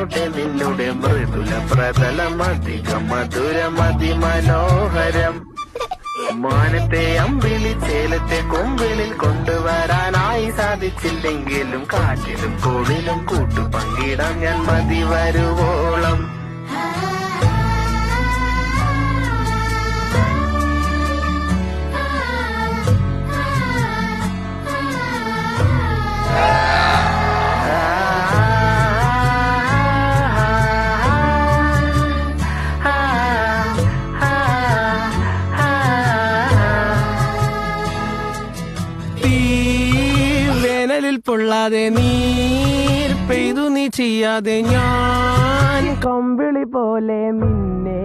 കാണോട്ടെ നിന്നുടെ മൃദുല പ്രതലം അധികം മധുരം അതിമനോഹരം. മാനത്തെ അമ്പിളി ചേലത്തെ കൊമ്പിളിൽ കൊണ്ടുവരാനായി സാധിച്ചില്ലെങ്കിലും കാറ്റിലും കോളിലും കൂട്ടുപങ്കിടാം ഞാൻ മതി വരുവോളം. വേനലിൽ പൊള്ളാതെ നീർ പെയ്തു നീ ചെയ്യാതെ ഞാൻ കമ്പിളി പോലെ നിന്നെ